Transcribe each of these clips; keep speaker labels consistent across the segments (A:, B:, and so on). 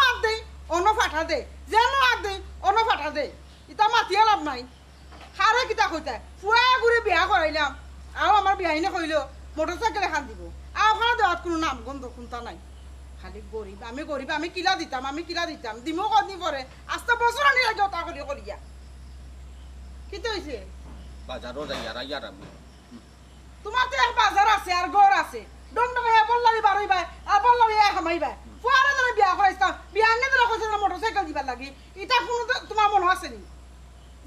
A: আগ দেই অন্য ফাটা দে যেন আগ দেই অন্য ফাটা দে ইতা মাতিয়া লাভ নাই হারে কিতা কইতা ফুয়া ঘুরে বিয়া করাইলাম আও আমার বিয়াইনে কইল মোটরসাইকেল এখান দিব আও ওখানে দেওয়ার কোনো নাম গন্ধ কোনটা নাই খালি গরিব আমি কিলা দিতাম দিমো কদিন পরে আস্তে বছর আনি লাগে ওটা করিয়া কি তো হইছে
B: বাজারও যাই আর ইয়ার আমি
A: তোমার তো এক বাজার আছে আর ঘর আছে ডংডং এ বললারি বারইবা আর বললারি এ হামাইবা ফুয়ারে ধরে বিয়া করাইতাম বিয়া আনলে ধরে কইছে না মোটরসাইকেল দিবার লাগি এটা কোনো তোমার মনে আছে নি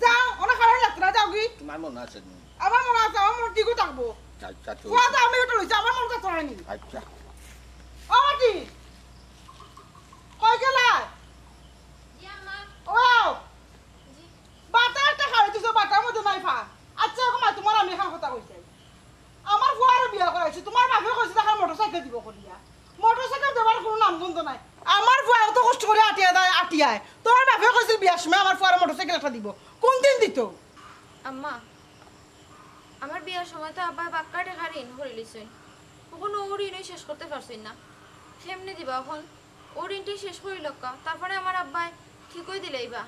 A: যাও ওনা খারাপ লাগতো না যাও কি
B: তোমার মনে আছে নি
A: আমার মনে আছে আমার মন ঠিকও থাকবো
B: আচ্ছা তো
A: ফুয়া আমি ওটা লইছি আমার মন কাছে হয়নি
B: আচ্ছা
A: ও মাটি কই গেলা
C: জি আম্মা
A: ও
C: জি
A: বাটা একটা খাওয়াই দিছো বাটার মধ্যে নাই ফা আচ্ছা কমা তোমার আমি এখন কথা কইছি আমার ফুয়ারে বিয়া করাইছি তোমার বাপে কইছে টাকা মোটরসাইকেল দিব করিয়া মোটরসাইকেল দেবার কোনো নামগন্ধ নাই আমার ফুয়া এত কষ্ট করে আটিয়ায় তোমার বাপে কইছিল বিয়ার সময় আমার ফুয়ারে মোটরসাইকেল একটা দিব কোন দিন দিত
C: আম্মা আমার বিয়ার সময় তো আব্বা বাক্কা টাকা ঋণ করে লিছেন কখনো ও ঋণই শেষ করতে পারছেন না কেমনে দিবা এখন ও ঋণটাই শেষ করি লক্কা তারপরে আমার আব্বাই ঠিকই দিলেই বা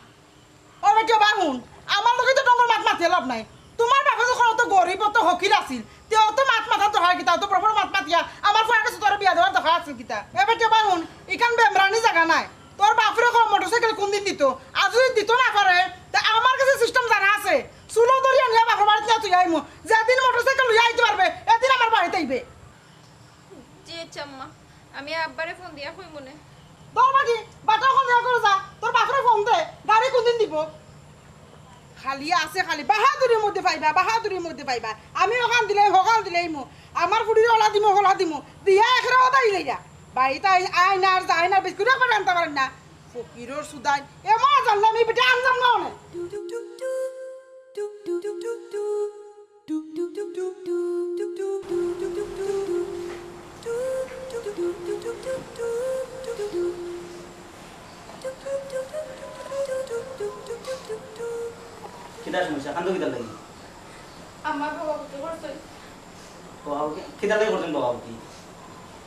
A: ও বেটা বাহুন আমার লোকে তো ডঙ্গর মাত মাতিয়ে লাভ নাই তোমার বাপে যখন অত গরিব অত হকিল আছিল তেও তো মাত মাথা দরকার কিতা অত প্রবল মাত মাতিয়া আমার ফুয়ার কাছে তোর বিয়া দেওয়ার দরকার আছিল কিতা এ বেটা বাহুন ইখান বেমরানি জায়গা নাই তোর বাপরে কোন মোটরসাইকেল কোন দিন দিত আজ যদি দিত না পারে তা আমার কাছে সিস্টেম জানা আছে চুলো ধরিয়া নিয়ে বাপর বাড়িতে নিয়ে তুই আইমু যেদিন মোটরসাইকেল লইয়া আইতে পারবে এদিন আমার বাড়িতে আইবে
C: জি আচ্ছা আম্মা আমি আব্বারে ফোন দিয়া কই মনে
A: তোর বাড়ি বাটা ওখান দেওয়া করে যা তোর বাপরে ফোন দে গাড়ি কোন দিন দিব খালি আছে খালি বাহাদুরির মধ্যে পাইবা আমি ওখান দিলেই মো আমার ফুড়ির ওলা দিমো দিয়া এখানে ওদাই লইয়া বাড়িতে আইনার যাইনার বিস্কুট করে আনতে পারেন না ফকিরর সুদাই এমন জানলে আমি বেটা আনতাম না অনেক
D: কিটা সমস্যা কান্দ কিটা লাগি
C: আমার বাবা কত করছে
D: বাবা কিটা লাগি করছেন বাবা কি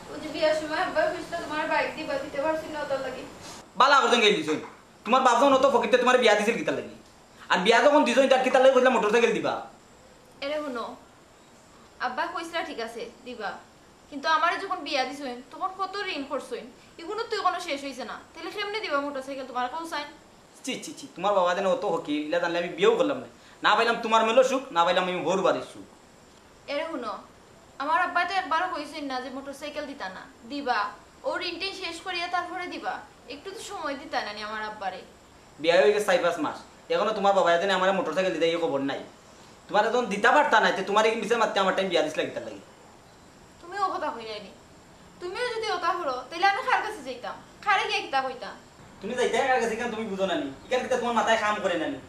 C: ও যে বিয়ার সময় আব্বা কইছিল তোমার বাইক দিবা দিতে পারছি না ওটা লাগি
D: বালা করছেন গেলি দিছেন তোমার বাপ যখন অত ফকিরতে তোমার বিয়া দিছিল কিটা লাগি আর বিয়া যখন দিছেন তার কিটা লাগি কইলা মোটরসাইকেল দিবা
C: এরে শুনো আব্বা কইছিল ঠিক আছে দিবা কিন্তু আমারে যখন বিয়া দিছেন তখন কত ঋণ করছেন এগুলো তো কোনো শেষ হইছে না তাহলে কেমনে দিবা মোটরসাইকেল তোমার কোন সাইন
D: চি তোমার বাবা যেন অত হকি ইলা জানলে আমি বিয়েও করলাম না পাইলাম তোমার মেলো সুখ না পাইলাম আমি ভোর বাড়ির সুখ
C: এরে শুনো আমার আব্বা তো একবারও কইছেন না যে মোটরসাইকেল দিতা না দিবা ও ঋণটাই শেষ করিয়া তারপরে দিবা একটু তো সময় দিতা না আমার আব্বারে
D: বিয়া হয়ে গেছে 4-5 মাস এখনো তোমার বাবা জানে আমার মোটরসাইকেল দিতে এই খবর নাই তোমার যখন দিতা পারতা না তোমার এই বিচার মারতে আমার টাইম বিয়া দিছিল কিটা লাগি
C: তুমি ও কথা কই নাইনি তুমিও যদি ওটা হলো তাহলে আমি খার কাছে যাইতাম খারে গিয়ে কিতা কইতা
D: তুমি যাইতে কার কাছে কেন তুমি বুঝো না নি ইকান কিটা তোমার মাথায় কাম করে না নি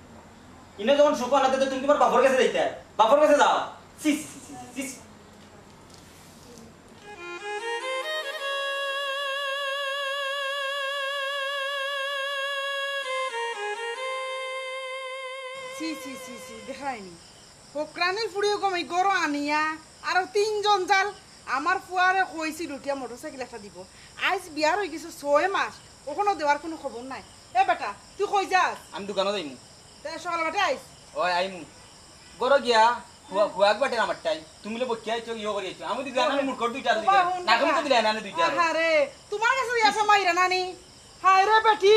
D: ইনে যখন সুখ আনাতে তো তুমি তোমার বাপর কাছে যাইতে বাপর কাছে যাও সি
A: দেখায়নি পোকরানির ফুড়িও কম গরো আনিয়া আর 3 জন জাল আমার ফুয়ারে কইছিল উঠিয়া মোটরসাইকেল একটা দিব আজ বিয়ার হয়ে গেছে 6 মাস ওখানে দেওয়ার কোনো খবর নাই এ বেটা তুই কই যাস
D: আমি দোকানে যাইমু
A: তাই সকাল বেটা আইস
D: ওই আইমু গরো গিয়া হুয়াক বাটে আমার টাই তুমি লো বকিয়া আইছো ইও করি আইছো আমি দিলা না মুড় কর দুইটা দিলা না কম তো দিলা না দুইটা
A: আরে তোমার কাছে ইয়া মাইরা নানি হায় রে বেটি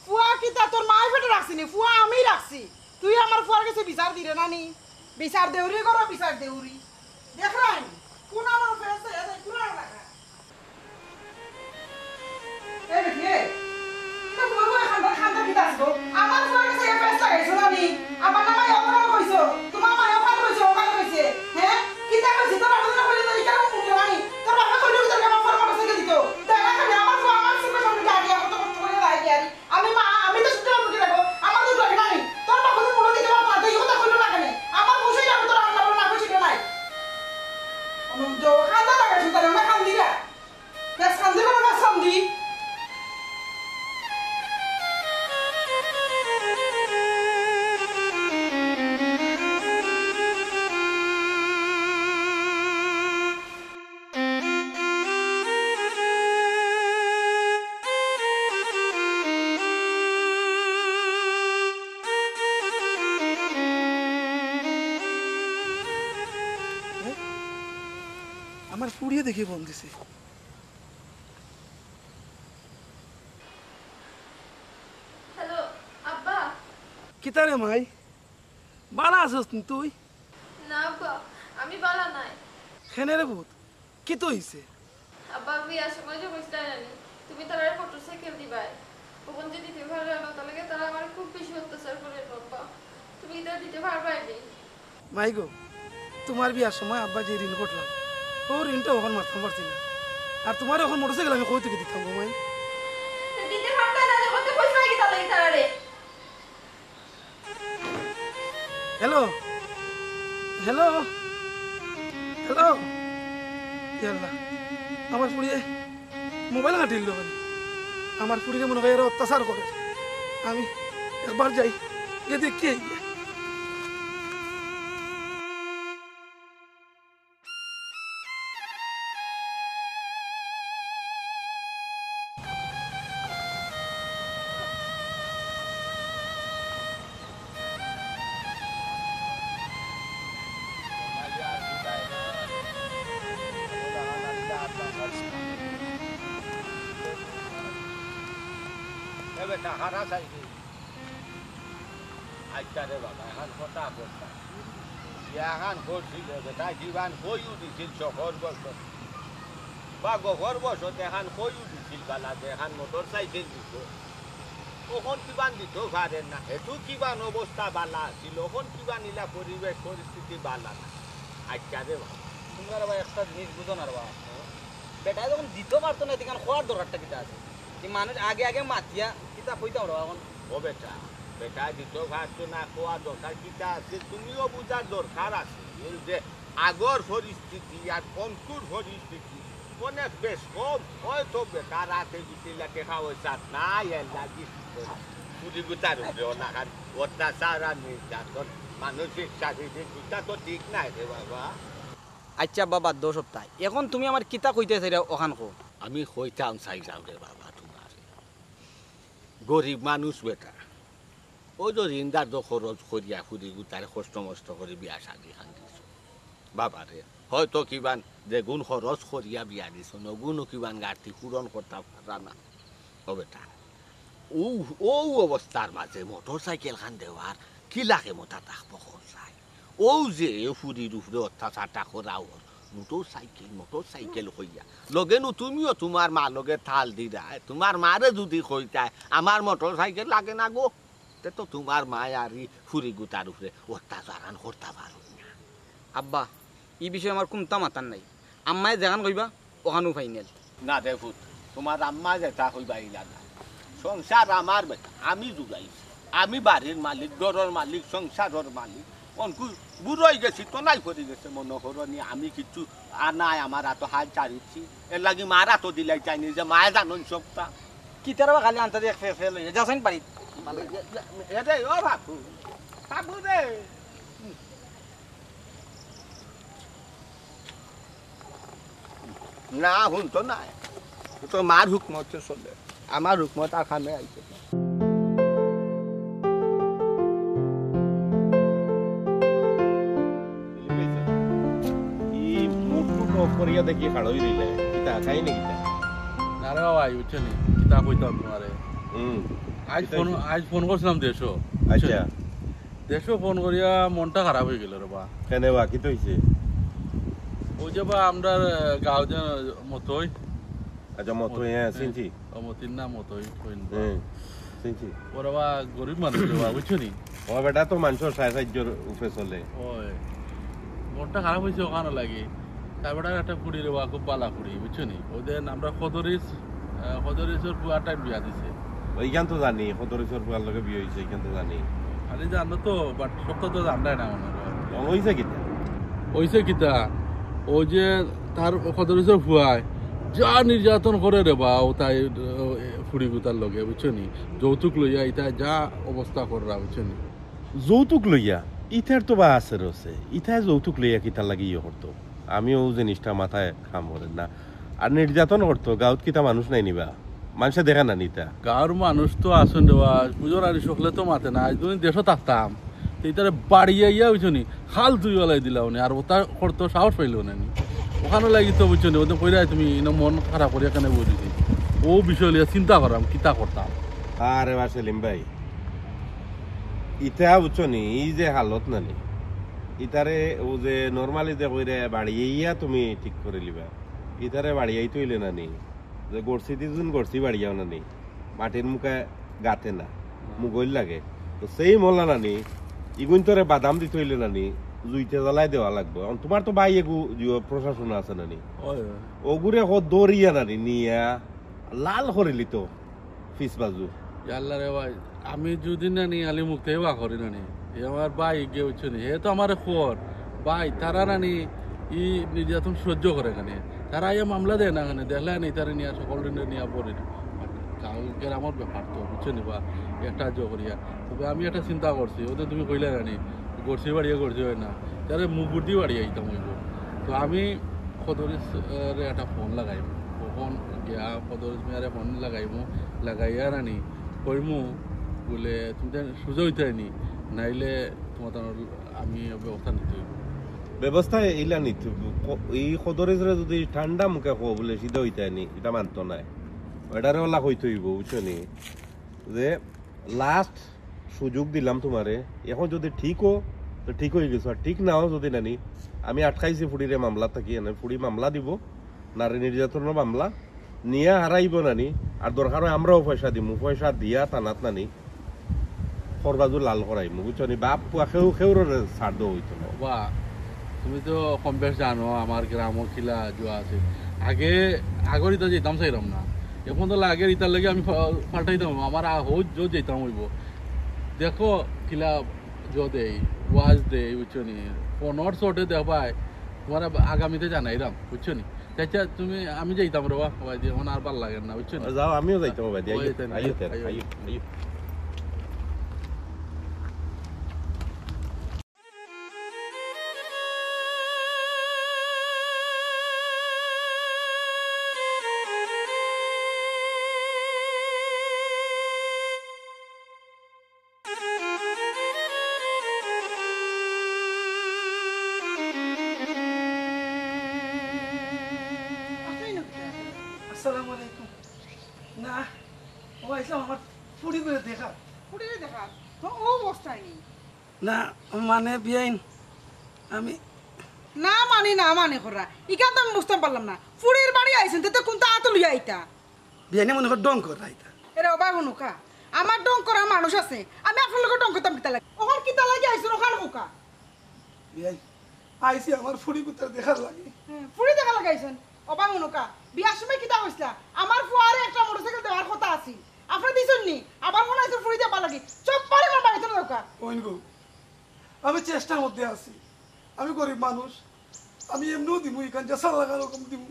A: ফুয়া কি তা তোর মাই বেটা রাখছিনি ফুয়া আমি রাখছি তুই আমার ফুয়ার কাছে বিচার দিরে নানি বিচার দেউরি করো বিচার দেউরি দেখ রাই কোন আমার ফেসে এত পুরা লাগা এ বেটি তো বলবো খান্দা কি দাসবো আমার ফুয়ার কাছে এ ফেস লাগাইছো নানি আমার নামে অপরাধ কইছো তোমার মা অপরাধ কইছো ওখানে কইছে হ্যাঁ কি তা কইছে তোর বাবা বলে তো ইকার মুখ রানি তোর বাবা কইলো তোর আমার ফুয়ার মোটরসাইকেল দিত দেখা খালি আমার ফুয়া আমার সুখে সঙ্গে গাড়ি কত কষ্ট করে গাড়ি আরি আমি তো সুন্দর মুখে রাখবো আমার তো লাগে নানি তোর বাবা তো মুড়ো দিতে পারতো না এই কথা কইলো না কেন আমার বসেই আমি তোর আল্লাহ বলে না কইছিল নাই অনুজ খান্দা লাগাইছো তার না খান্দিরা দেখ খান্দি বড় না খান্দি
E: আমার পুড়িয়ে দেখে ফোন দিছে।
C: হ্যালো আব্বা।
E: কিতারে মাই বালা আছিস তুই?
C: না আব্বা আমি বালা নাই।
E: খেনে রে ভূত কি তো হইছে?
C: আব্বা বিয়ার সময় যে কইছিলা জানি তুমি তারা মোটরসাইকেল দিবাই, ওখান যদি দিতে পারবে না তাহলে তারা আমার খুব বেশি অত্যাচার করে বাবা, তুমি এটা দিতে পারবাই নি।
E: মাই গো, তোমার বিয়ার সময় আব্বা যে ঋণ করলাম ও ঋণটা ওখান মারতাম পারছি না, আর তোমার এখন মোটরসাইকেল আমি কই থেকে দিতাম গো মাই?
C: দিতে পারতা না যখন তো কইছিলা কি তাহলে তারারে।
E: হ্যালো হ্যালো হ্যালো, ইয়াল্লা আমার পুড়িয়ে মোবাইল ঘাটিল, আমার পুড়িয়ে মনে হয় এরা অত্যাচার করে। আমি একবার যাই গিয়ে দেখি।
B: বেটা হারা চাইছি আচ্ছা রে বাবা এখন কথা বলতাম এখন করছিল বেটা জীবন কই উঠিছিল শহর বসত বা গহর বসত এখন কই উঠিছিল বালাতে এখন মোটর সাইকেল দিত ওখন কিবান দিত পারেন না এটু কিবান অবস্থা বালা ছিল ওখন কিবা নিলা পরিবেশ পরিস্থিতি বালা না আচ্ছা রে বাবা
D: তোমরা ভাই একটা জিনিস বুঝো না বা বেটা যখন দিতে পারতো না এখানে খোয়ার দরকারটা কিটা আছে? যে মানুষ আগে আগে মাতিয়া কিতা কইতাম রে এখন।
B: ও বেটা বেটা দিত পারতো না খোয়া দরকার কিটা আছে তুমিও বুঝার দরকার আছে এই যে আগর পরিস্থিতি আর কমকুর পরিস্থিতি অনেক বেশ কম হয়তো বেটা রাতে গিয়েছিল দেখা হয়েছে নাই লাগি পুরি গুতার অনাহার অত্যাচার আর নির্যাতন মানসিক শারীরিক গুতা তো ঠিক নাই রে বাবা।
D: আচ্ছা বাবা 2 সপ্তাহ এখন তুমি আমার কিতা কইতেছ রে ওখান কো?
B: আমি হইতাম চাইলাম রে বাবা তোমার গরিব মানুষ বেটা ওই তো ঋণদার তো খরচ করিয়া ফুরি গুতারে কষ্ট মষ্ট করে বিয়া শাদি খান দিছ বাবা রে হয়তো কিবান যে গুণ খরচ করিয়া বিয়া দিছ নগুণও কিবান গাড়ি পূরণ করতে পারা না ও বেটা ও অবস্থার মাঝে মোটর সাইকেল খান দেওয়ার কি লাগে মতা থাকবো চাই ও যে ফুরির উপরে অত্যাচারটা করা ওর মোটর সাইকেল হইয়া লগেনু তুমিও তোমার মা লগে থাল দিরা তোমার মারে যদি কইতায় আমার মোটর সাইকেল লাগে না গো তে তো তোমার মা আর ফুরি গুতার উপরে অত্যাচার করতে পারো না।
D: আব্বা এই বিষয়ে আমার কোনটা মাতার নাই, আম্মায় যেখান কইবা ওখানেও ফাইনাল
B: না দেখো তোমার আম্মা যেটা কইবা ইলা না সংসার আমার বেটা আমি জুগাইছি আমি বাড়ির মালিক ঘরের মালিক সংসারের মালিক অনকু বুড়াই গেছি তো নাই করে গেছে মনে করো নি আমি কিছু আর নাই আমার এত হাল চারিছি এর লাগি মারা তো দিলাই চাইনি যে মায়ে জানুন সবটা
D: কি তারা খালি আনতে দিয়ে ফেল হয়ে যাচ্ছেন বাড়ি
B: এরে ও বাপু বাবু রে না হুন তো নাই তো মার হুকমত চলে আমার হুকমত আর খামে আইছে
F: করিয়া দেখি খাড়ই রইলে কিতা খাই নি কিতা
G: আরে বাবা বুঝছো নি কিতা কইতাম তোমারে আজ ফোন করছিলাম
F: আচ্ছা
G: দেশো ফোন করিয়া মনটা খারাপ হয়ে গেল রে বা।
F: কেনে বা কি হইছে?
G: ওই যে বা আমরা গাঁও যে মতই
F: আচ্ছা মতো হ্যাঁ চিনছি
G: মতির না মতই
F: চিনছি
G: ওরা বা গরিব মানুষ রে বা বুঝছো নি।
F: ও বেটা তো মানুষের সাহায্যের উপরে চলে
G: ওই মনটা খারাপ হয়েছে ওখানে লাগে তারপরে একটা ফুড়ি রে বা খুব বালা ফুড়ি বুঝছো নি। ওদের আমরা খদরিসের পুয়াটা বিয়া দিছে
F: ওইখান তো জানি সদরেশ্বর পুয়ার লগে বিয়ে হয়েছে এইখান তো জানি
G: খালি জানো তো বাট সপ্তাহ তো জানলাই না মনে হয়
F: হয়েছে কিতা
G: ওইসে কিতা ও যে তার খদরিসের ফুয়ায় যা নির্যাতন করে রে বা ও তাই ফুড়ি গুতার লগে বুঝছো নি। যৌতুক লইয়া ইতা যা অবস্থা কররা বুঝছো নি।
F: যৌতুক লইয়া ইথার তো বা আছে রয়েছে ইথায় যৌতুক লইয়া কিতার লাগি ইয়ে করতো আমিও জিনিসটা মাথায় খাম করেন না আর নির্যাতন করতো গাঁত কিতা মানুষ নাই নিবা মানুষে দেখা না নিতা
G: গাঁর মানুষ তো আসুন দেওয়া পুজোর আড়ি সকলে তো মাতে না আজ তুমি দেশও থাকতাম এইটারে বাড়িয়ে ইয়া বুঝছো নি খাল তুই বেলায় দিলাও নি আর ওটা করতো সাহস পাইল না নি ওখানে লাগি তো বুঝছো নি ওদের কইরা তুমি মন খারাপ করিয়া কেন বলিছি ও বিষয় লিয়ে চিন্তা করাম কিতা করতাম।
F: আরে বা সেলিম ভাই ইটা বুঝছো নি এই যে হালত নানি ইতারে ও যে নর্মালি যে কইরে বাড়িয়া তুমি ঠিক করে লিবা ইতারে বাড়িয়াই তৈলে নানি যে গড়ছি দিন গড়ছি বাড়িয়াও নানি মাটির মুখে গাতে না মুগল লাগে তো সেই মলা নানি ইগুন তোরে বাদাম দিতে হইলে নানি জুইতে জ্বালাই দেওয়া লাগবে তোমার তো ভাই এগু প্রশাসন আছে নানি ওগুরে দৌড়িয়া নানি নিয়া লাল করিলি তো ফিস বাজু
G: আল্লাহ রে ভাই আমি যদি না নি আলি মুক্ত হেবা করি না নি আমার ভাই গে উঠছো নি হে তো আমার খবর ভাই তারা নানি ই নির্যাতন সহ্য করে কেন তারা ইয়ে মামলা দেয় না কেন দেখলে নি তারা নিয়ে সকল নিয়ে পড়ে কালকের আমার ব্যাপার তো বুঝছো নি বা একটা করিয়া তবে আমি একটা চিন্তা করছি ওদের তুমি কইলে জানি গড়ছি বাড়িয়ে গড়ছি হয় না তাহলে মুখ বুদ্ধি বাড়িয়ে আইতাম হইব তো আমি সদরের একটা ফোন লাগাইব ফোন গিয়া সদরের মেয়ারে ফোন লাগাইয়া রানি কইমু বলে তুমি সুযোগ হইতে নি নাইলে তোমার আমি ব্যবস্থা নিতে হইব
F: ব্যবস্থা এইলা নিতে এই সদরে যদি ঠান্ডা মুখে কো বলে সিধা হইতে নি এটা মানতো নাই এটারে ওলা হইতে হইব বুঝছো নি যে লাস্ট সুযোগ দিলাম তোমারে এখন যদি ঠিক হো তো ঠিক হয়ে গেছো আর ঠিক নাও যদি নানি আমি আটকাইছি ফুড়িরে মামলা থাকি এনে ফুড়ি মামলা দিব নারী নির্যাতনের মামলা নিয়ে হারাইব নানি আর দরকার হয় আমরাও পয়সা দিমু পয়সা দিয়া টানাত নানি সরবাজু লাল করাইমু বুঝছো নি বাপ সেও সেওর ছাড় দেওয়া হইতো না
G: বা তুমি তো কম বেশ জানো আমার গ্রামের খিলা যোয়া আছে আগের ইতা যেতাম চাইলাম না এখন তো আগের ইতার লাগে আমি পাল্টাইতাম আমার হোজ জো যেতাম হইব দেখো খিলা জো দেই ওয়াজ দেই বুঝছো নি ফোনর শর্টে দেখবাই তোমার আগামীতে জানাইলাম বুঝছো নি আচ্ছা তুমি আমি যাইতাম রে বাবা দিয়ে এখন আর ভাল লাগে না বুঝছো না
F: যাও আমিও যাইতাম বাবা দিয়ে আইও
E: আসসালামু আলাইকুম না ও আইসলাম আমার ফুড়ি করে দেখা
A: ফুটিরে দেখা তো ও অবস্থায় নেই
E: না মানে বিয়াইন আমি
A: না মানে করা ইকা তো আমি বুঝতে পারলাম না ফুড়ির বাড়ি আইছেন তো কোন তা তো লইয়া আইতা
E: বিয়াইনে মনে কর ডং কর রাইতা
A: এরা অবাক হনুকা আমার ডং করা মানুষ আছে আমি আপনার লোক ডং করতাম কিতা লাগে ওখান কিতা লাগে আইছেন ওখানে হুকা
E: বিয়াই আইসি আমার ফুড়ি কুতার দেখার লাগে
A: ফুড়ি দেখা লাগাইছেন অবাক হনুকা বিয়ার সময় কিতা হইছলা আমার ফুয়ারে একটা মোটরসাইকেল দেওয়ার কথা আছে আপনারা দিছেন নি আবার মনে হইছে ফুড়ি দেবা লাগে চুপ করে কোন বাড়িতে ঢোকা
E: ওইনগো আমি চেষ্টার মধ্যে আছি আমি গরিব মানুষ আমি এমনিও দিমু এখান চেষ্টা লাগানো কম দিমু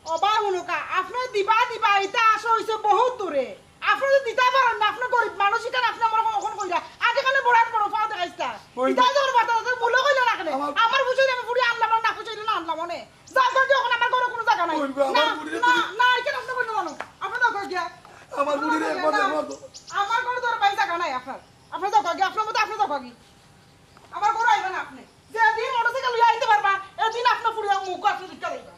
A: অবাক হনুকা আপনার দিবা এটা আসা হইছে বহুত দূরে আপনারা দিতে পারেন না আপনি গরিব মানুষ এখানে আপনি আমার কখন কইরা আগে কানে বড় বড় ফাও দেখাইতা এটা যখন বাতা বলে কইলা না কেন আমার বুঝাইলে আমি ফুড়ি আনলাম না বুঝাইলে না আনলাম মনে যা করে এখন আমার ঘরে কোনো জায়গা নাই না এখানে আপনি কইনা জানো আপনি দাও গিয়া
E: আমার বুড়িরে একবার দেখো
A: আমার ঘরে তোর পাই জায়গা নাই আপনার দাও গিয়া আপনার মতো আপনি দাও গিয়া আমার ঘরে আইবেন আপনি যেদিন মোটরসাইকেল লইয়া আইতে পারবা এদিন আপনার ফুড়ি মুখ আপনি দিতে দিবা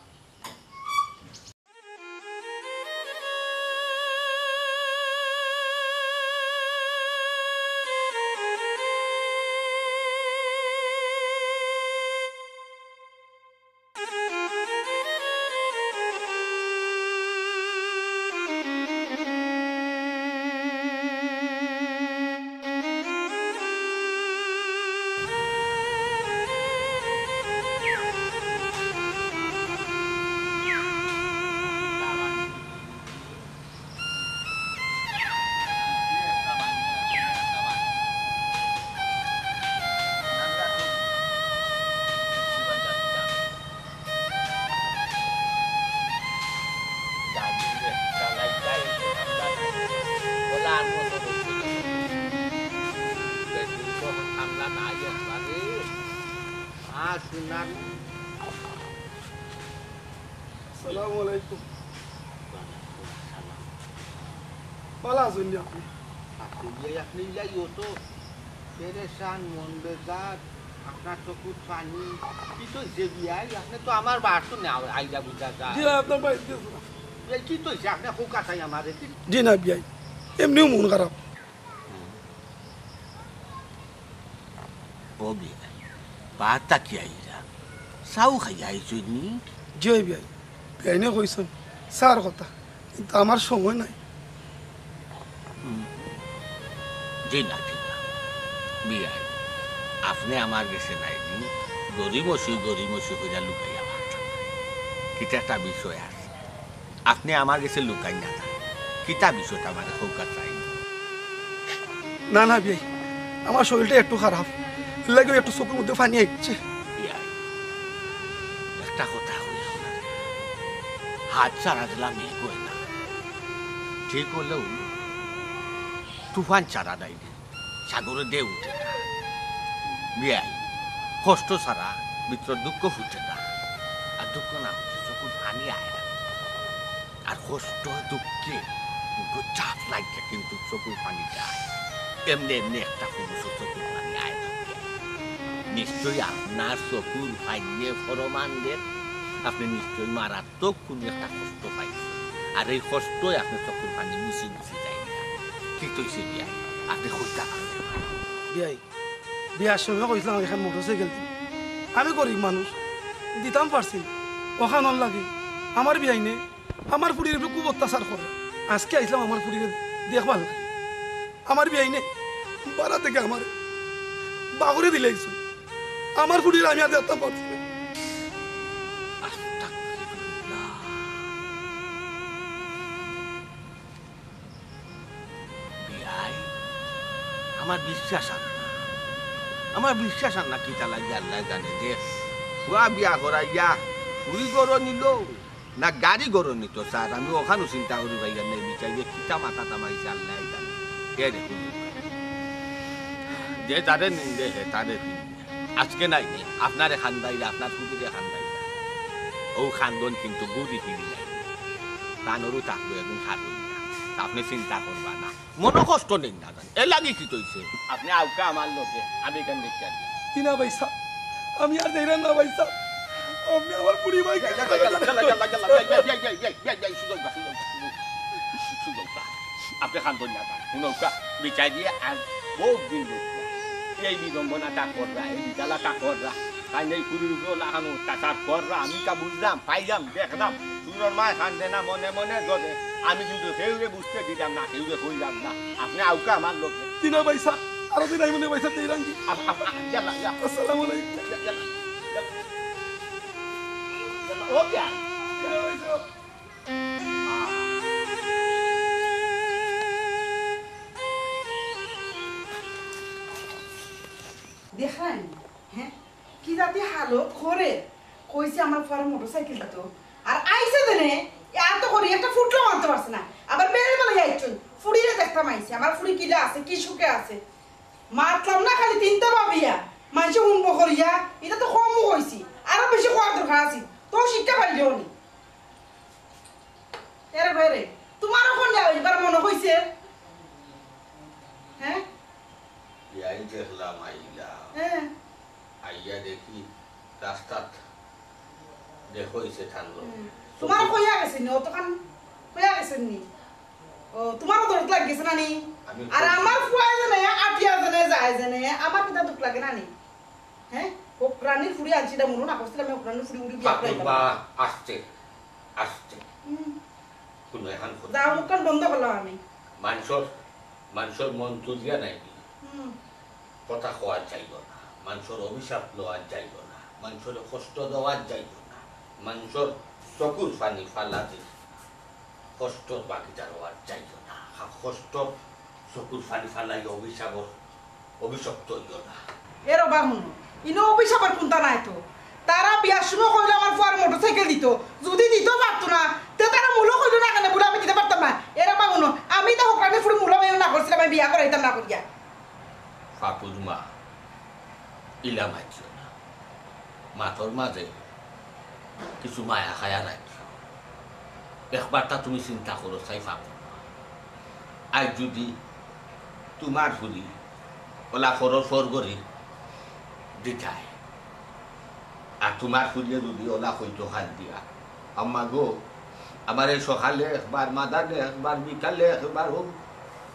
E: আসসালামু আলাইকুম ভালো আছেন আপনি
B: আপনি যাইও তো পেরেশান মন বেজার আপনার চকুর পানি কি তো যে বিয়াই আপনি তো আমার বাসু না আইজা বুঝা যায়
E: জি না আপনার বাড়িতে গেছে না।
B: এই কি তো আপনি হোকা চাই আমার
E: জি না বিয়াই এমনিও মন খারাপ।
B: ও বিয়াই বাতা কি আইরা সাউ খাই আইছো নি
E: জি ওই বিয়াই বিয়াই নিয়ে কইছেন স্যার কথা কিন্তু আমার সময় নাই।
B: জি না ঠিক না বিয়াই আপনি আমার গেছে নাই নি গরিমসি হইয়া লুকাই আমার কিটা একটা বিষয় আছে আপনি আমার গেছে লুকাই না কিতা বিষয়টা আমার হোকা চাই
E: না না বিয়াই আমার শরীরটা একটু খারাপ লাগে একটু চোখের মধ্যে পানি আসছে।
B: বিয়াই একটা কথা হইল হাত ছাড়া দিলাম এই কই না ঠিক হলেও তুফান ছাড়া নাই সাগরে দে উঠে না বিয়াই কষ্ট ছাড়া মিত্র দুঃখ ফুটে না আর দুঃখ না হচ্ছে চকুর পানি আয় না আর কষ্ট দুঃখে চাপ লাগে কিন্তু চকুর পানিটা আয় এমনি এমনি একটা পুরুষ চকুর পানি আয় না নিশ্চয়ই আপনার চকুর ভাগ্যে ফরমান দেন আপনি নিশ্চয়ই মারাত্মক কোনো একটা কষ্ট পাইছেন আর এই কষ্টই আপনি চকুর পানি মুছি যায় না কিন্তু সে বিয়াই আপনি হত্যা করতে পারেন
E: বিয়াই বিয়ার সময় কইছিলাম এখানে মোটরসাইকেল দিন আমি গরিব মানুষ দিতাম পারছি ওখান লাগে আমার বিয়াই নে আমার ফুড়ির উপরে খুব অত্যাচার করে আজকে আইসলাম আমার ফুড়িকে দেখবার লাগে আমার বিয়াই নে বাড়া থেকে আমার বাগরে দিলে আমার ফুড়ির আমি আর দেখতাম পারছি না।
B: আমার বিশ্বাস আর না আমার বিশ্বাস আর না কি তা লাগে আল্লাহ জানে যে হুয়া বিয়া করাইয়া পুরি গরো নিল না গাড়ি গরো নিত স্যার আমি ওখানেও চিন্তা করি ভাইয়া নেই বিচাই যে কিতা মাথা তামাইছে আল্লাহ জানে কে দেখুন যে তাদের নিন্দে হে তাদের আজকে নাই আপনারে খান্দাইলে আপনার পুকুরে খান্দাইলে ও খান্দন কিন্তু গুড়ি ফিরি নাই তানরও থাকবো একদম খাটুন না আপনি চিন্তা করবা না মনো কষ্ট নেই না এ লাগে কি তৈছে আপনি আউকা আমার লোকে আমি কেন দেখতে
E: কিনা পয়সা আমি আর দেই না পয়সা আপনি আমার পুরি ভাই
B: আপনি খান্দন না শুনৌকা বিচাই দিয়ে আর বহু দিন এই বিড়ম্বনাটা কররা এই বিদ্যালয়টা কররা তাই নেই পুরীর উপর লাগানো টাকার কররা আমি তা বুঝলাম পাইলাম দেখলাম সুন্দর মায় খান্দে না মনে মনে ধরে আমি কিন্তু সেউরে বুঝতে দিতাম না সেউরে কইলাম না আপনি আউকা আমার লোকে
E: কিনা পয়সা আরো দিন আইমনে পয়সা দেই রাঙ্গি আসসালামু আলাইকুম
B: ওকে
A: দেখান হ্যাঁ কি জাতি হালত করে কইছে আমার পরে মোটরসাইকেলটা তো আর আইছে দেনে এত করে একটা ফুটলো মারতে পারছে না আবার বেড়ে বেলা যাইছুন ফুড়িরে দেখতাম আইছে আমার ফুড়ি কিলা আছে কি সুখে আছে মারলাম না খালি তিনটা ভাবিয়া মানুষে উনবো করিয়া এটা তো কমও হয়েছি আরো বেশি হওয়ার দরকার আছে তো শিক্ষা পাইলেও নি এরে বেরে তোমারও কোন এবার মনে হয়েছে হ্যাঁ
B: ইয়াই দেখলাম আইলা
A: হ্যাঁ
B: আইয়া দেখি রাস্তাত দেখো এসে থাকলো
A: তোমার কইয়া গেছে নি অতখান কইয়া গেছে নি ও তোমারও দরদ লাগছে না নি আর আমার ফুয়াই জানে আটিয়া জানে যায় জানে আমার কিটা দুঃখ লাগে না নি হ্যাঁ ও প্রাণীর ফুড়ি আনছিটা মনে না করছিলাম আমি প্রাণীর ফুড়ি উড়ি বিয়া করাইতাম
B: আসছে আসছে কোন এখন
A: যাও মুখখান বন্ধ করলাম আমি
B: মানুষের মন তুলিয়া নাই কথা কোয়া চাইব না মানুষের অভিশাপ লওয়া যাইব না মানুষের কষ্ট দেওয়া যাইব না মানুষের চকুর পানি ফালাতে কষ্ট বাকিটা হওয়া যাইব না কষ্ট চকুর পানি ফালাই অভিশপ্ত হইল না
A: এরও বাহুন ইনো অভিশাপের কোনটা নাই তো তারা বিয়ার সময় কইলে আমার ফুয়ার মোটরসাইকেল দিত যদি দিত পারতো না তে তারা মূল্য কইল না কেন বলে আমি দিতে পারতাম না এরা বাহুন আমি তো হোকানে ফুড়ি মূল্য না করছিলাম আমি বিয়া করাইতাম না করিয়া
B: ফাপুর মা ইলা মাইছ না মাথর মাঝে কিছু মায়া খায়া রাখছ একবারটা তুমি চিন্তা করো চাই ফাপুর আজ যদি তোমার ফুরি ওলা ফরর ফর করি দিতাই আর তোমার ফুলিয়ে যদি ওলা হইতো হাত দিয়া আম্মা গো আমার এই সকালে একবার মাদানে একবার বিকালে একবার হোক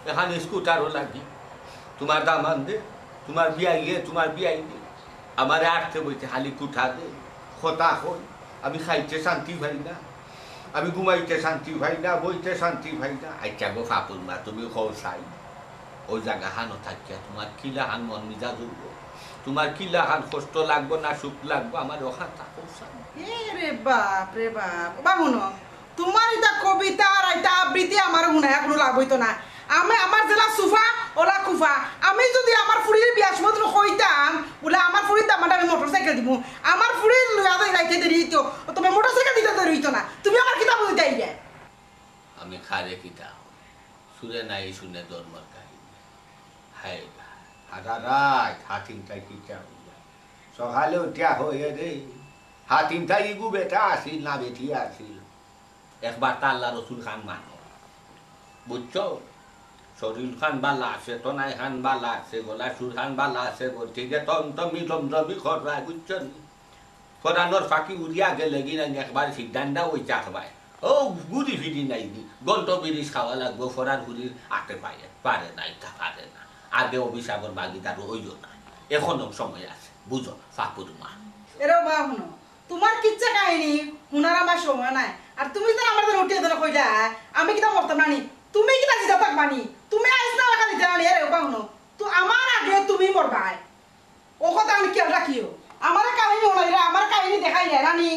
B: এখানে স্কুটারও লাগি তোমার দামান দে তোমার বিয়াই দে আমার আটতে বইতে হালি কুঠা দে খতা হই আমি খাইতে শান্তি ভাই না আমি ঘুমাইতে শান্তি ভাই না বইতে শান্তি ভাই না আচ্ছা গো ফাপুর মা তুমি খৌ চাই ওই জায়গা হানো থাকিয়া তোমার কিলা হান মন মিজা জুড়ব তোমার কিলা হান কষ্ট লাগবো না সুখ লাগবো আমার ওখান থাকো
A: রে বাপ বাবু ন তোমার এটা কবিতা আর এটা আবৃত্তি আমার মনে হয় কোনো লাভ হইতো না আমি আমার জেলা সুফা ওলা কুফা আমি যদি আমার ফুড়ির বিয়ার সময় কইতাম বলে আমার ফুড়ির দাম আমি মোটরসাইকেল দিব আমার ফুড়ির লইয়া যাইতে দেরি হইতো তবে মোটরসাইকেল দিতে দেরি হইতো না তুমি আমার কিতাব দিতে আইলে
B: আমি খারে কিতা সুরে নাই শুনে ধর্মর কাহিনী হাই হারা রাত হাতিমটাই কিতা সকালে উঠিয়া হয়ে রে হাতিমটাই ইগু বেটা আসিল না বেটি আসিল একবার তাল্লা রসুল খান মানো বুঝছো শরীর খান বালা আছে তনাই খান বালা আছে গলা সুর খান বালা আছে বলছে যে তমি জমজমি খরায় বুঝছো ফরানোর ফাঁকি উড়িয়া গেলে গিয়ে একবার সিদ্ধান্ত ওই চাকবায় ও গুড়ি ফিরি নাই গন্ত বিরিশ খাওয়া লাগবো ফরার গুড়ির আটে পারে নাই তা পারে না আগে অভিশাপের বাগিদার ওইও না এখনো সময় আছে বুঝো ফাপুর মা
A: এরও বা শুনো তোমার কিচ্ছা কাহিনী শুনার আমার সময় নাই আর তুমি তো আমার উঠিয়ে দিলে কইলা আমি কিতা মরতাম নানি তুমি কিতা জিতা থাক মানি তুমি আইস না একা দিতে নানি এরও বা শুনো তো আমার আগে তুমি মরবাই ও কথা আমি খেয়াল রাখিও আমার কাহিনী শোনাইরা আমার কাহিনী দেখাই না নানি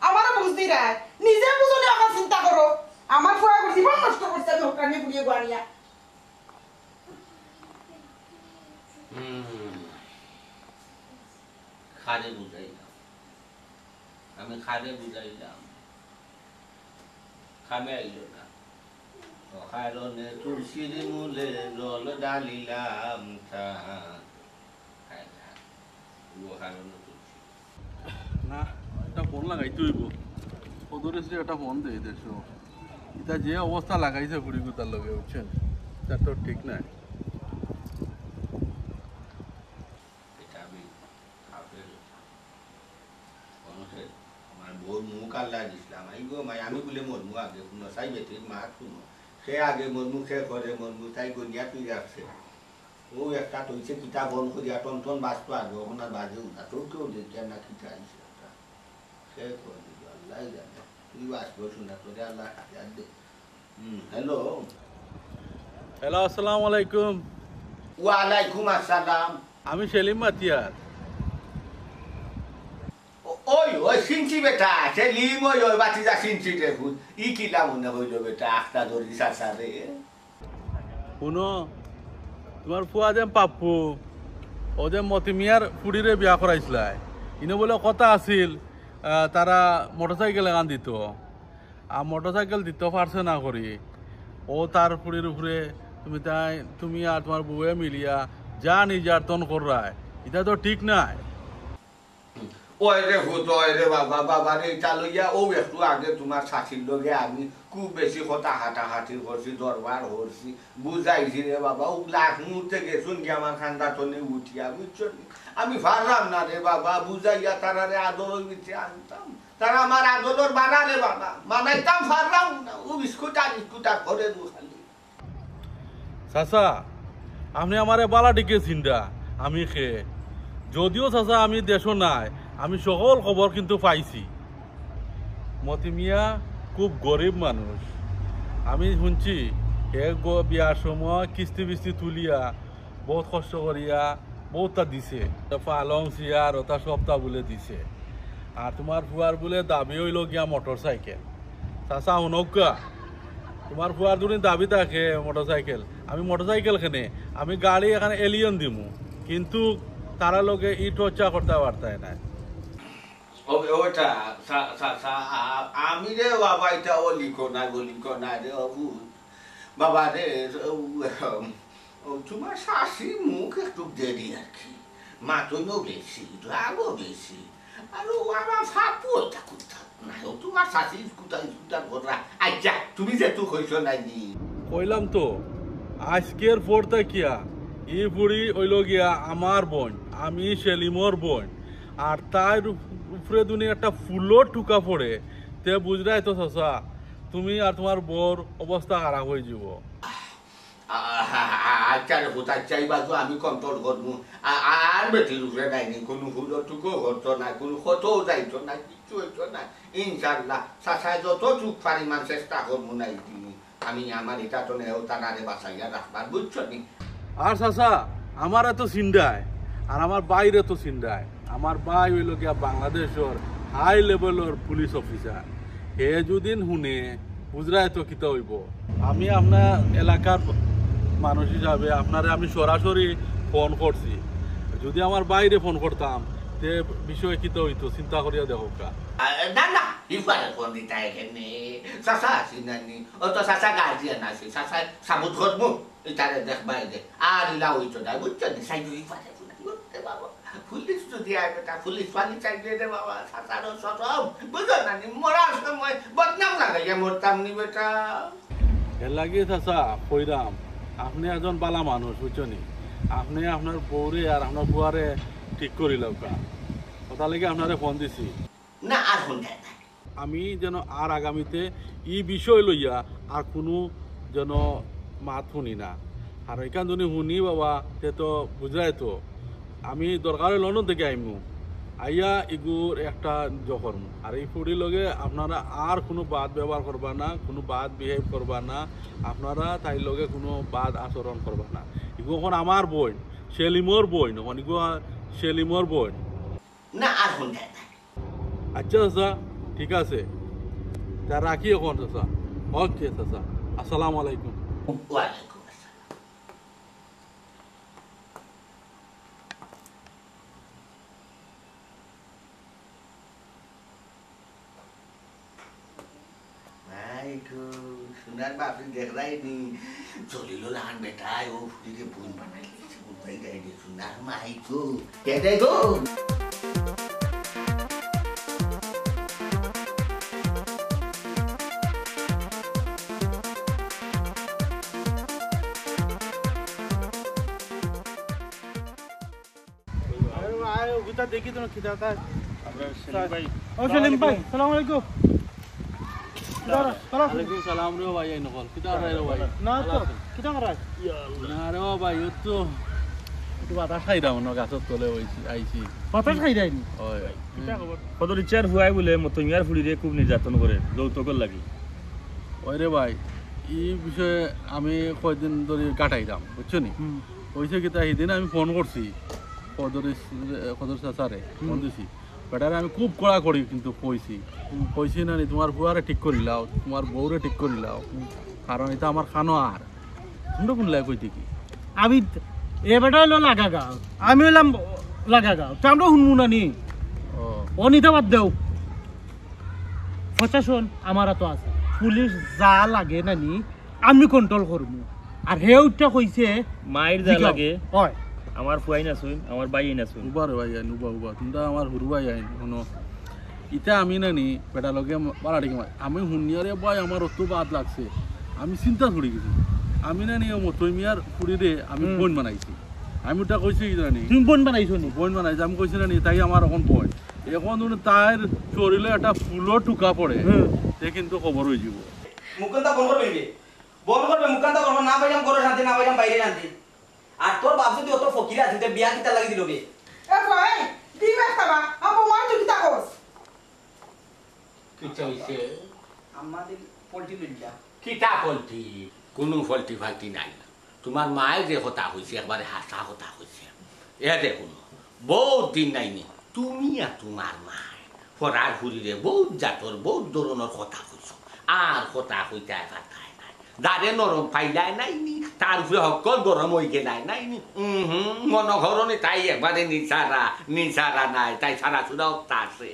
A: আমারও বুঝতেই রায় নিজে বুঝলে আমার চিন্তা করো আমার ফুয়া করে জীবন নষ্ট করছে আমি ওখানে ঘুরিয়ে গাড়িয়া
B: খারে বুঝাইলাম আমি খারে বুঝাইলাম খামে আইল না কারণে তুলসীর মূলে জল ডালিলাম
G: না একটা ফোন লাগাইতে হইব ওদের একটা ফোন দেই দেশো এটা যে অবস্থা লাগাইছে ঘুরি গুতার লগে বুঝছেন তার তো ঠিক নাই
B: আমি বলে মরমু আগে শুনো চাই বেটির মা শুনো সে আগে মরমু সে ঘরে মরমু তাই গনিয়া তুই আসছে ও একটা তৈছে কিতা বন করিয়া টন বাঁচতো আগে ওনার বাজে উঠা তোর কেউ দেখিয়া না কিতা আইছে সে করে দিল আল্লাহ জানে তুই বাঁচবো শুনা তোরে আল্লাহ হাজার দে হ্যালো
G: হ্যালো আসসালামু আলাইকুম
B: ওয়ালাইকুম আসসালাম
G: আমি সেলিম মাতিয়ার
B: ওই সিনচি বেটা সেলিম ওই বাতি যা সিনচি দেখুন ই কিলা মনে হইল বেটা আখটা ধরি চাচা রে
G: শুনো তোমার ফুয়া যে পাপ্পু ও যে মতিমিয়ার ফুড়িরে বিয়া করাইছিলাই ইনো বলে কথা আছিল তারা মোটরসাইকেল এখান দিত আর মোটরসাইকেল দিতে পারছে না করি ও তার ফুড়ির উপরে তুমি আর তোমার বউয়ে মিলিয়া যা নির্যাতন করায় এটা তো ঠিক নাই
B: ওই রে ভূত ওই রে বাবা রে চালইয়া ও একটু আগে তোমার শাশির লগে আমি খুব বেশি কথা হাঁটাহাঁটি করছি দরবার করছি বুঝাইছি রে বাবা ও লাখ মুহূর্তে গেছুন কি আমার খান্দা তনে উঠিয়া বুঝছো আমি পারলাম না রে বাবা বুঝাইয়া তারা রে আদর হইতে আনতাম তারা আমার আদরের বানালে বাবা বানাইতাম পারলাম না ও স্কুটার করে দু খালি
G: চাচা আপনি আমারে বালা ডিকে চিন্তা আমি খেয়ে যদিও চাচা আমি দেশও নাই আমি সকল খবর কিন্তু পাইছি মতিমিয়া খুব গরিব মানুষ আমি শুনছি বিয়ার সময় কিস্তি বিস্তি তুলিয়া বহুত কষ্ট করিয়া বহুতটা দিছে পালং চেয়ার ওটা সপ্তাহ বলে দিছে আর তোমার ফুয়ার বলে দাবি হইল গিয়া মোটর সাইকেল চাচা শুনকা তোমার ফুয়ার যদি দাবি থাকে মোটর সাইকেল আমি মোটর সাইকেল খেনে আমি গাড়ি এখানে এলিয়ন দিমু কিন্তু তারা লোকে ই টর্চা করতে পারতায় না
B: ওটা আমি রে বাবা এটা ও লিখো না রে অবু বাবা রে তোমার শাশি মুখ একটু দেরি আর কি মাতনও বেশি রাগও বেশি আর ও আমার ফাপু ওটা কোথাও না তোমার শাশি স্কুটার ঘোরা আচ্ছা তুমি যেহেতু হইছ নাইনি
G: কইলাম তো আজকের পর কিয়া ই বুড়ি হইল গিয়া আমার বোন আমি সেলিমর বোন আর তার উপরে দুনি একটা ফুলও ঠুকা পড়ে তে বুঝরাই তো চাচা তুমি আর তোমার বোর অবস্থা খারাপ হয়ে যাব
B: আচ্ছা রে হুত আচ্ছা এই বাজু আমি কন্ট্রোল করবো আর বেটির উপরে নাইনি কোনো হুলটুকু হতো না কোনো ক্ষতও যাইতো না কিচ্ছু হইতো না ইনশাল্লাহ চাচাই যত চুপ পারিমাণ চেষ্টা করবো নাই তিনি আমি আমার এটা তো নেও তারারে বাঁচাইয়া রাখবার বুঝছো নি
G: আর চাচা আমার এত চিন্তায় আর আমার বাইরে তো চিন্তায় আমার ভাই হইল গিয়া বাংলাদেশের হাই লেভেলের পুলিশ অফিসার হে যদিন শুনে বুঝরাই তো কিতা হইব আমি আপনার এলাকার মানুষ হিসাবে আপনারে আমি সরাসরি ফোন করছি যদি আমার বাইরে ফোন করতাম তে বিষয় কিতা হইতো চিন্তা করিয়া দেখো
B: না না ইফারে কোন দিতা এখানে চাচা আছি নানি ও তো চাচা গার্জিয়ান আছে চাচা সাবুত করবো এটারে দেখবাই দে আর ইলা হইতো না বুঝছো নি সাইজু ইফারে বুঝতে বাবা পুলিশ যদি আইবে তা পুলিশ পানি চাইবে দে বাবা চাচারও সব বুঝো নানি মরার সময় বদনাম লাগাইয়া মরতাম নি বেটা
G: এর লাগে চাচা কইরাম আপনি একজন বালা মানুষ বুঝছো নি আপনি আপনার বউরে আর আপনার বুয়ারে ঠিক করি লওকা কথা লেগে আপনারে ফোন দিছি
B: না আর ফোন দেয় না
G: আমি যেন আর আগামীতে এই বিষয় লইয়া আর কোনো যেন মাত শুনি না আর এখান যদি শুনি বাবা তে তো বুঝাই তো আমি দরকারে লন্ডন থেকে আইমু আইয়া ইগুর একটা জখর আর এই ফুড়ির লগে আপনারা আর কোনো বাদ ব্যবহার করবা না কোনো বাদ বিহেভ করবা না আপনারা তাই লগে কোনো বাদ আচরণ করবা না ইগু এখন আমার বোন সেলিমর বোন এখন ইগু সেলিমর বোন
B: না আর ফোন দেয় না
G: আচ্ছা চাচা ঠিক আছে তা রাখি এখন চাচা ওকে চাচা আসসালামু আলাইকুম
B: ওয়ালাইকুম আসসালাম মাইকো সোনার বাপি দেখলাই নি চলিল লান বেটায় ও ফুলিকে বোন বানাই লিখেছে উপায় গাই দে সোনার মাইকো কে গো
E: দেখি তোমার খিদা তাই
G: ও সেলিম ভাই
E: সালাম আলাইকুম
G: ওয়ালাইকুম সালাম রে ভাই এই নকল কিতা রে ভাই
E: না তো কিটা করাই
G: না রে ভাই ও তো একটু বাতাস খাই দাও না গাছের তলে হইছি আইছি
E: বাতাস খাই যায়নি
G: ওই
E: কিটা খবর
H: কদর ইচ্ছার হুয়াই বলে মতমিয়ার ফুলিরে খুব নির্যাতন করে যৌতুকের লাগি
G: ওই রে ভাই এই বিষয়ে আমি কয়দিন ধরে কাটাইলাম বুঝছো নি হয়েছে কি তাই সেদিন আমি ফোন করছি কদর চাচারে ফোন দিছি বেটারে আমি খুব কড়া করি কিন্তু কইছি না নি তোমার বুয়ারে ঠিক করি লাও তোমার বউরে ঠিক করি লাও কারণ এটা আমার খানো আর শুনলো কোন লাগে কইতে কি
E: আমি এ বেটা হইলো লাগা গাও আমি হইলাম লাগা গাও তো আমরা শুনবো না নি ও নিতে বাদ দেও প্রশাসন আমার তো আছে পুলিশ যা লাগে না নি আমি কন্ট্রোল করবো আর হেউটা কইছে
H: মায়ের যা লাগে
E: হয়
H: আমার ফুয়াই না শুন আমার বাই না শুন
G: উবা রে ভাই আইন উবা তোমরা আমার হুরু ভাই আইন শুনো ইটা আমি নানি বেটা লগে বাড়াটি আমি শুনিয়ারে ভাই আমার অত বাদ লাগছে আমি চিন্তা করি গেছি আমি নানি মতমিয়ার ফুড়িরে আমি বোন বানাইছি আমি ওটা কইছি কি জানি
E: তুমি বোন বানাইছো নি
G: বোন বানাইছি আমি কইছি নানি তাই আমার এখন বোন এখন তার শরীরে একটা ফুলও টুকা পড়ে সে কিন্তু খবর হয়ে যাব
D: মুখটা বন্ধ করবে মুখটা করবো না পাইলাম ঘরে শান্তি না পাইলাম বাইরে শান্তি আর তোর বাপ যদি অত ফকির আছে তে বিয়া কিতা লাগি দিলবে
A: এ ভাই দিম একটা বা আমো মান তুই কিতা কস
B: কিচ্ছা হইছে
D: আমাদের পোল্ট্রি লইলা
B: কিতা ফলটি কোনো ফলটি ফালটি নাই তোমার মায়ে যে কথা হয়েছে একবারে হাসা কথা হয়েছে এ দেখুন বহুত দিন নাইনি তুমি আর তোমার মায় ফরার ফুরিরে বহুত জাতর বহুত ধরনের কথা কইছ আর কথা কইতে কথায় নাই দাঁড়ে নরম পাইলাই নাইনি তার উপরে হকল গরম হয়ে গেলাই নাইনি মনঘরণে তাই একবারে নিচারা নাই তাই সারা সুরা আছে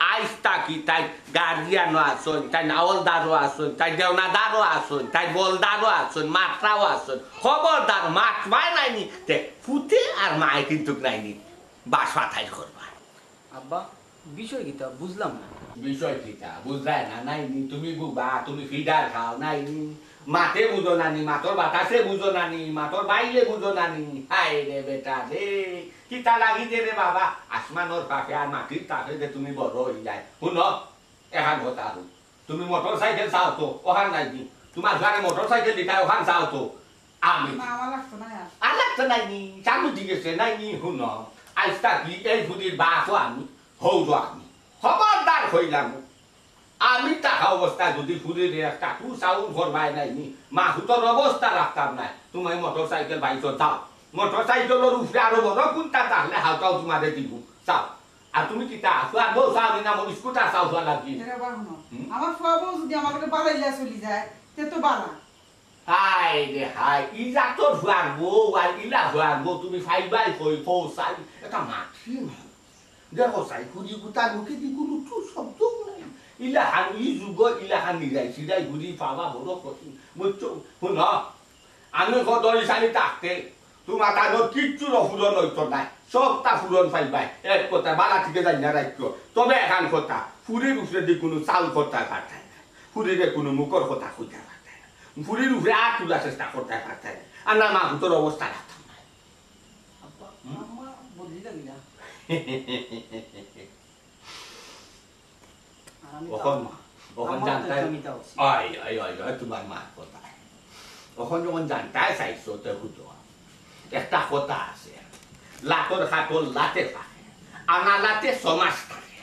B: আইস তাকি তাই গার্জিয়ানও আসুন তাই নাওলদারও আসুন তাই দেওনাদারও আসুন তাই বলদারও আসুন মাত্রাও আসুন খবরদার মাছ পায় নাইনি তে ফুটে আর মায় কিন্তু নাইনি বাস পাঠাই করবা
D: আব্বা বিষয় কিতা বুঝলাম না
B: বিষয় কিটা বুঝলাই না নাইনি তুমি বুবা তুমি ফিডার খাও নাইনি মাতে বুঝো নানি মাতর বাতাসে বুঝো নানি মাতর বাইলে বুঝো নানি হায় রে বেটা রে কিতা লাগি দে রে বাবা আসমানোর পাখে আর মাটির তাকে যে তুমি বড় হয়ে যায় শুনো এখান কথা আর তুমি মোটর সাইকেল চাও তো ওখান নাই নি তোমার ঘরে মোটর সাইকেল দিতা ওখান চাও তো আমি
A: না আমার লাগতো না আর
B: আর লাগতো নাই নি চালু দিয়েছে নাই নি শুনো আজটা কি এই ফুটির বাসও আমি হৌজ আমি খবরদার হইলাম আমি টাকা অবস্থায় যদি ফুরির একটা টু সাউন্ড করবাই নাই নি মাহুতর অবস্থা রাখতাম নাই তুমি মোটর সাইকেল বাইক যাও মোটর সাইকেলের উপরে আরো বড় কোনটা তাহলে হাওটাও তোমাদের দিব চাও আর তুমি কিতা ফুয়া বউ চাও না মোর স্কুটার চাও ফুয়া লাগি
A: এরা বাবা শুনো আমার ফুয়া বউ যদি আমার লগে বাড়াইলা চলি যায় তে তো বালা
B: হাই রে হাই ইলা তোর ফুয়ার বউ আর ইলা ফুয়ার বউ তুমি ফাইবাই কই পৌঁছাই এটা মাছি না দেখো সাই কুড়ি গুতা মুখে দি কোনো তো শব্দ নাই ইলা হান ই যুগ ইলা হান নিরাই সিরাই ঘুরি পাওয়া বড় কঠিন বুঝছো শুন আমি কদরি সারি থাকতে তোমার তার কিচ্ছু ফুরন হইতো নাই সবটা ফুরন পাইবাই এক কথা বালা থেকে যাই না রাখো তবে এখান কথা ফুরির উপরে দি কোনো চাল কথা পাঠায় না ফুরিরে কোনো মুখর কথা খুঁজা পাঠায় না ফুরির উপরে আর তোলা চেষ্টা করতে পাঠায় না আর না মা তোর অবস্থা রাখতাম না
A: আমার বদলি লাগিলা
B: ওখন মা ওখন জানতাই আই আই আই আই তোমার মা কথা ওখন যখন জানতাই চাইছো তো হুতো একটা কথা আছে লাতর খাটল লাতে থাকে আনা লাতে সমাজ থাকে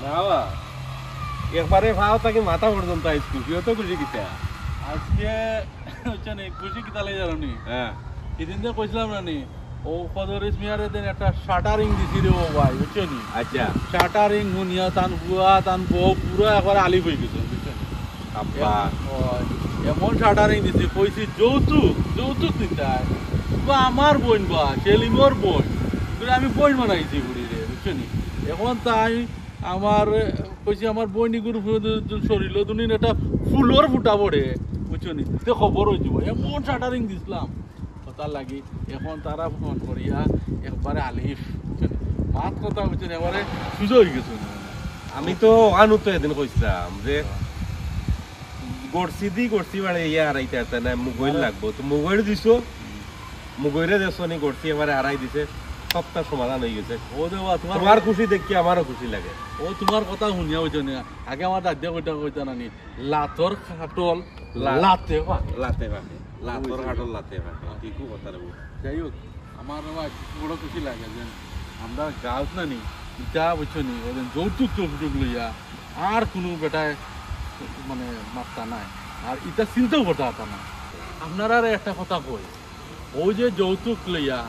F: না একবারে ভাও তাকে মাথা পর্যন্ত আইসি খুশিও তো খুশি কিতা
G: আজকে হচ্ছে নি খুশি কিতা লাগে জানো নি
F: হ্যাঁ
G: সেদিন যে কইছিলাম না নি ও কদরিস মিয়ারে দেন একটা শাটারিং দিছি রে ও ভাই বুঝছো নি
F: আচ্ছা
G: শাটারিং মুনিয়া তান বুয়া তান বউ পুরো একবার আলি হয়ে গেছে বুঝছো নি
F: আব্বা
G: এমন শাটারিং দিছি কইছি যৌতুক দিতাই বা আমার বোন বা সেলিমর বোন আমি বোন বানাইছি বুড়ি রে বুঝছো নি এখন তাই আমার কইছি আমার বইনিগুর শরীর তুমি একটা ফুলর ফুটা পড়ে বুঝছো নি তো খবর হয়ে যাব এমন শাটারিং দিছিলাম তার লাগি এখন তারা ফোন করিয়া একবারে আলিফ মাত কথা বুঝছেন এবারে সুযোগ হয়ে গেছে
F: আমি তো ওখানে তো এদিন কইছিলাম যে গড়ছি মানে ইয়ে আড়াইতে আসতে না মুগৈল লাগবো তো মুগৈল দিছো মুগৈরে দেছো নি গড়ছি এবারে আড়াই দিছে সবটা সমাধান হয়ে গেছে
G: ও দেওয়া
F: তোমার খুশি দেখি আমারও খুশি লাগে
G: ও তোমার কথা শুনিয়া হইতো না আগে আমার দাদিয়া কইতা কইতা নানি লাতর খাটল লাতে
F: লাতে পাকে লাতর খাটল লাতে পাকে ঠিকও কথা রে
G: যাই হোক আমার বড় খুশি লাগে যে আমরা গাঁত না নি ইটা বুঝছো নি ওদের যৌতুক লইয়া আর কোনো বেটায় মানে মাত্রা নাই আর ইটা চিন্তাও করতে পারতাম না আপনারা একটা কথা কই ওই যে যৌতুক লইয়া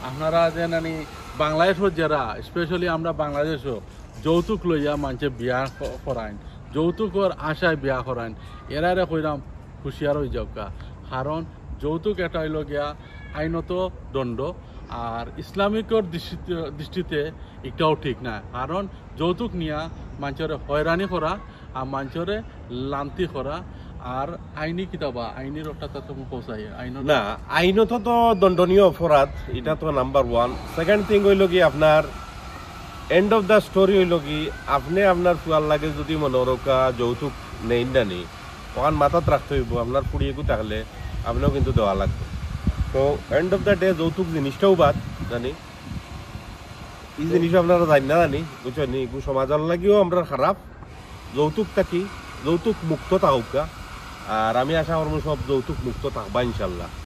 G: আপনারা যে নানি বাংলাদেশত যারা স্পেশালি আমরা বাংলাদেশও যৌতুক লইয়া মানুষে বিয়া করাইন যৌতুকর আশায় বিয়া করাইন এরারে কইরাম হুঁশিয়ার হয়ে যাও কারণ যৌতুক এটা হইল গিয়া আইনত দণ্ড আর ইসলামিকর দৃষ্টিতে এটাও ঠিক না কারণ যৌতুক নিয়া মানুষের হয়রানি করা আর মানুষের লান্তি করা আর আইনি কিতাবা আইনের অর্থাৎ পৌঁছাই আইন
F: না আইনত তো দণ্ডনীয় অপরাধ এটা তো নাম্বার 1 সেকেন্ড থিং হইল কি আপনার এন্ড অফ দ্য স্টোরি হইল কি আপনি আপনার ফুয়ার লাগে যদি মনোরকা যৌতুক নেই না নি ওখান মাথাত রাখতে হইব আপনার পুড়িয়েকু থাকলে আপনিও কিন্তু দেওয়া লাগবে তো এন্ড অফ দ্য ডে যৌতুক জিনিসটাও বাদ জানি এই জিনিস আপনারা জানি না জানি বুঝছেন নি সমাজের লাগিও আমরা খারাপ যৌতুক থাকি যৌতুক মুক্ত থাকুক আর আমি আশা করবো সব যৌতুক মুক্ত থাকবা ইনশাল্লাহ।